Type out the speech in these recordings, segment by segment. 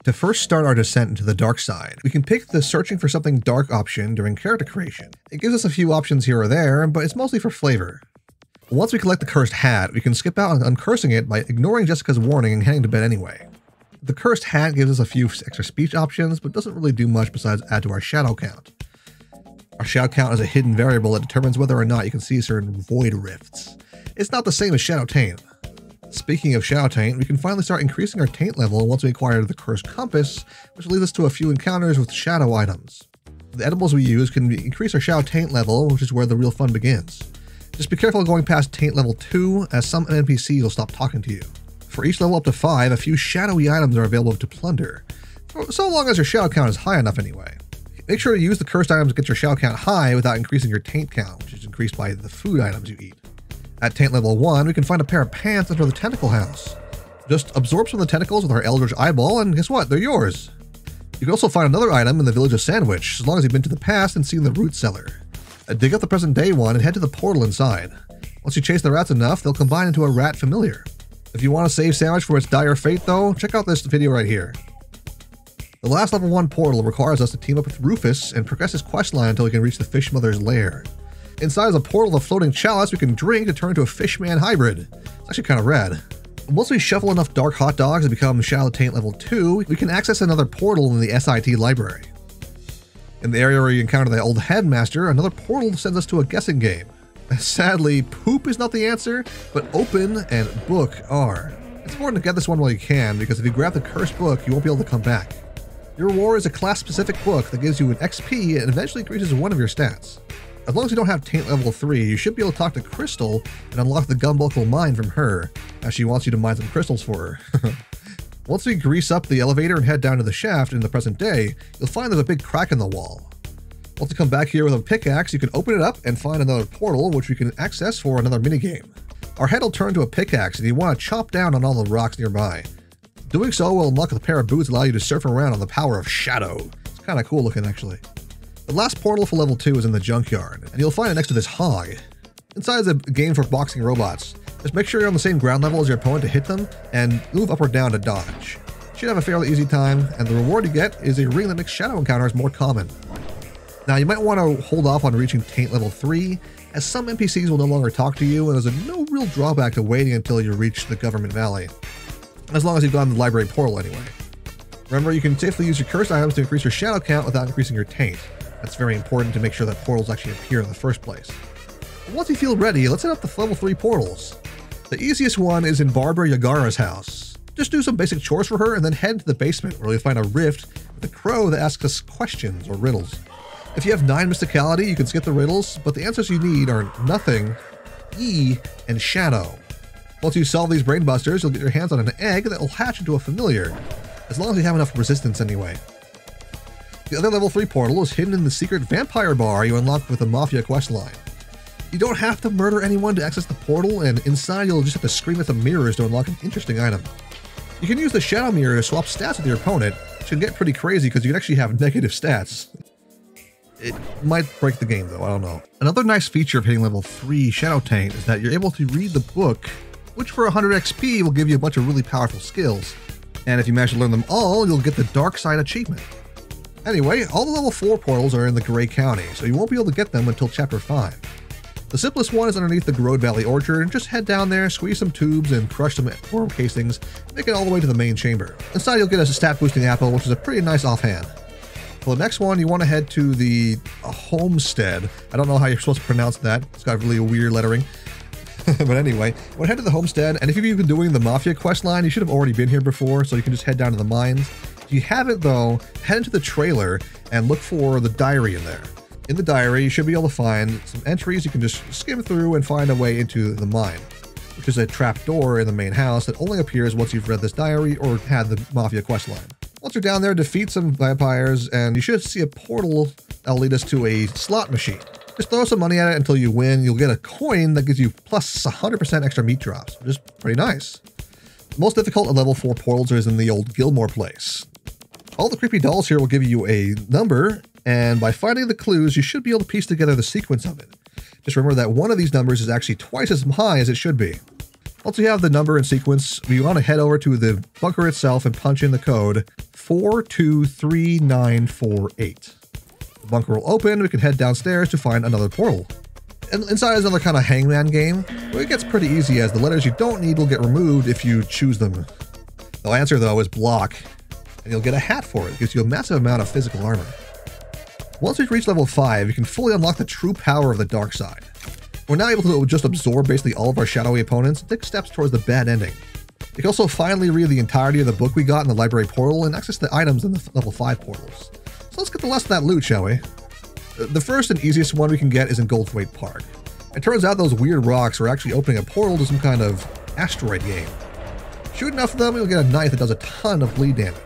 To first start our descent into the dark side, we can pick the searching for something dark option during character creation. It gives us a few options here or there, but it's mostly for flavor. Once we collect the cursed hat, we can skip out on uncursing it by ignoring Jessica's warning and heading to bed anyway. The cursed hat gives us a few extra speech options, but doesn't really do much besides add to our shadow count. Our shadow count is a hidden variable that determines whether or not you can see certain void rifts. It's not the same as shadow taint. Speaking of shadow taint, we can finally start increasing our taint level once we acquire the cursed compass, which leads us to a few encounters with shadow items. The edibles we use can increase our shadow taint level, which is where the real fun begins. Just be careful going past taint level 2, as some NPCs will stop talking to you. For each level up to 5, a few shadowy items are available to plunder, so long as your shadow count is high enough anyway. Make sure to use the cursed items to get your shadow count high without increasing your taint count, which is increased by the food items you eat. At taint level 1, we can find a pair of pants under the tentacle house. Just absorb some of the tentacles with our Eldritch Eyeball, and guess what? They're yours. You can also find another item in the village of Sandwich, as long as you've been to the past and seen the root cellar. Dig up the present day one and head to the portal inside. Once you chase the rats enough, they'll combine into a rat familiar. If you want to save Sandwich from its dire fate though, check out this video right here. The last level 1 portal requires us to team up with Rufus and progress his questline until we can reach the Fish Mother's lair. Inside is a portal of floating chalice we can drink to turn into a Fishman hybrid. It's actually kind of rad. Once we shuffle enough dark hot dogs to become Shadow Taint level 2, we can access another portal in the SIT library. In the area where you encounter the old headmaster, another portal sends us to a guessing game. Sadly, poop is not the answer, but open and book are. It's important to get this one while you can, because if you grab the cursed book, you won't be able to come back. Your reward is a class-specific book that gives you an XP and eventually increases one of your stats. As long as you don't have Taint level 3, you should be able to talk to Crystal and unlock the Gumbuckle mine from her, as she wants you to mine some crystals for her. Once we grease up the elevator and head down to the shaft in the present day, you'll find there's a big crack in the wall. Once you come back here with a pickaxe, you can open it up and find another portal, which we can access for another minigame. Our head will turn to a pickaxe and you want to chop down on all the rocks nearby. Doing so will unlock a pair of boots that allow you to surf around on the power of shadow. It's kind of cool looking actually. The last portal for level 2 is in the junkyard, and you'll find it next to this hog. Inside is a game for boxing robots. Just make sure you're on the same ground level as your opponent to hit them, and move up or down to dodge. You should have a fairly easy time, and the reward you get is a ring that makes shadow encounters more common. Now you might want to hold off on reaching Taint level 3, as some NPCs will no longer talk to you, and there's no real drawback to waiting until you reach the Government Valley. As long as you've gone to the library portal anyway. Remember, you can safely use your cursed items to increase your shadow count without increasing your taint. That's very important to make sure that portals actually appear in the first place. But once you feel ready, let's head up the level 3 portals. The easiest one is in Barbara Yagara's house. Just do some basic chores for her and then head to the basement where you'll find a rift with a crow that asks us questions or riddles. If you have 9 mysticality, you can skip the riddles, but the answers you need are nothing, E, and shadow. Once you solve these brain busters, you'll get your hands on an egg that will hatch into a familiar, as long as you have enough resistance anyway. The other level 3 portal is hidden in the secret vampire bar you unlock with the Mafia questline. You don't have to murder anyone to access the portal, and inside you'll just have to scream at the mirrors to unlock an interesting item. You can use the shadow mirror to swap stats with your opponent, which can get pretty crazy because you can actually have negative stats. It might break the game though, I don't know. Another nice feature of hitting level 3 Shadow Taint is that you're able to read the book, which for 100 XP will give you a bunch of really powerful skills. And if you manage to learn them all, you'll get the Dark Side achievement. Anyway, all the level 4 portals are in the Gray County, so you won't be able to get them until Chapter 5. The simplest one is underneath the Grode Valley Orchard, and just head down there, squeeze some tubes, and crush some worm casings, make it all the way to the main chamber. Inside you'll get a stat boosting apple, which is a pretty nice offhand. For the next one, you want to head to the homestead. I don't know how you're supposed to pronounce that. It's got really weird lettering. But anyway, you want to head to the homestead, and if you've been doing the Mafia questline, you should have already been here before, so you can just head down to the mines. If you haven't though, head into the trailer and look for the diary in there. In the diary, you should be able to find some entries you can just skim through and find a way into the mine, which is a trap door in the main house that only appears once you've read this diary or had the Mafia questline. Once you're down there, defeat some vampires, and you should see a portal that'll lead us to a slot machine. Just throw some money at it until you win. You'll get a coin that gives you plus 100% extra meat drops, which is pretty nice. The most difficult of level 4 portals is in the old Gilmore place. All the creepy dolls here will give you a number, and by finding the clues, you should be able to piece together the sequence of it. Just remember that one of these numbers is actually twice as high as it should be. Once we have the number and sequence, we want to head over to the bunker itself and punch in the code 423948. The bunker will open, we can head downstairs to find another portal. And inside is another kind of hangman game, where it gets pretty easy as the letters you don't need will get removed if you choose them. The answer though is block, and you'll get a hat for it. It gives you a massive amount of physical armor. Once we reach level 5, you can fully unlock the true power of the dark side. We're now able to just absorb basically all of our shadowy opponents and take steps towards the bad ending. You can also finally read the entirety of the book we got in the library portal and access the items in the level 5 portals. So let's get the rest of that loot, shall we? The first and easiest one we can get is in Goldthwaite Park. It turns out those weird rocks are actually opening a portal to some kind of asteroid game. Shoot enough of them, you'll get a knife that does a ton of bleed damage.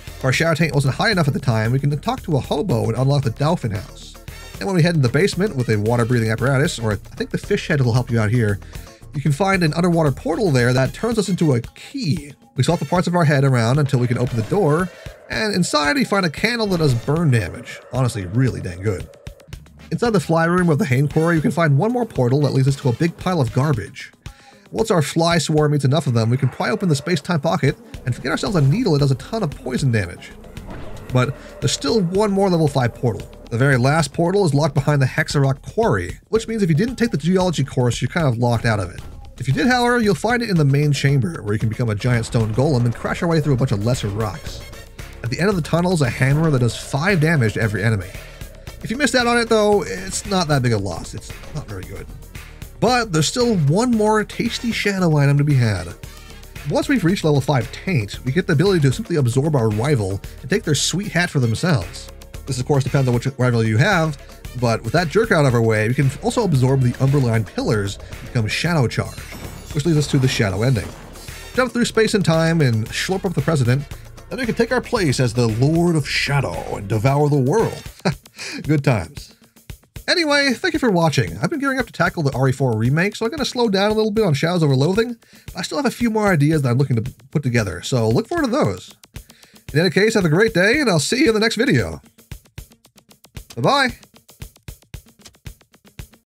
If our shadow tank wasn't high enough at the time, we can talk to a hobo and unlock the Dolphin House. And when we head in the basement with a water-breathing apparatus, or I think the fish head will help you out here, you can find an underwater portal there that turns us into a key. We swap the parts of our head around until we can open the door, and inside we find a candle that does burn damage. Honestly, really dang good. Inside the fly room of the Hain Quarry, you can find one more portal that leads us to a big pile of garbage. Once our fly swarm eats enough of them, we can pry open the space-time pocket and get ourselves a needle that does a ton of poison damage. But there's still one more level 5 portal. The very last portal is locked behind the Hexarock Quarry, which means if you didn't take the geology course, you're kind of locked out of it. If you did, however, you'll find it in the main chamber, where you can become a giant stone golem and crash our way through a bunch of lesser rocks. At the end of the tunnel is a hammer that does 5 damage to every enemy. If you missed out on it though, it's not that big a loss. It's not very good. But there's still one more tasty shadow item to be had. Once we've reached level 5 Taint, we get the ability to simply absorb our rival and take their sweet hat for themselves. This of course depends on which rival you have, but with that jerk out of our way, we can also absorb the Umberline pillars and become shadow charged, which leads us to the shadow ending. Jump through space and time and slurp up the president, then we can take our place as the Lord of Shadow and devour the world. Good times. Anyway, thank you for watching. I've been gearing up to tackle the RE4 remake, so I'm going to slow down a little bit on Shadows over Loathing, but I still have a few more ideas that I'm looking to put together, so look forward to those. In any case, have a great day, and I'll see you in the next video. Bye-bye!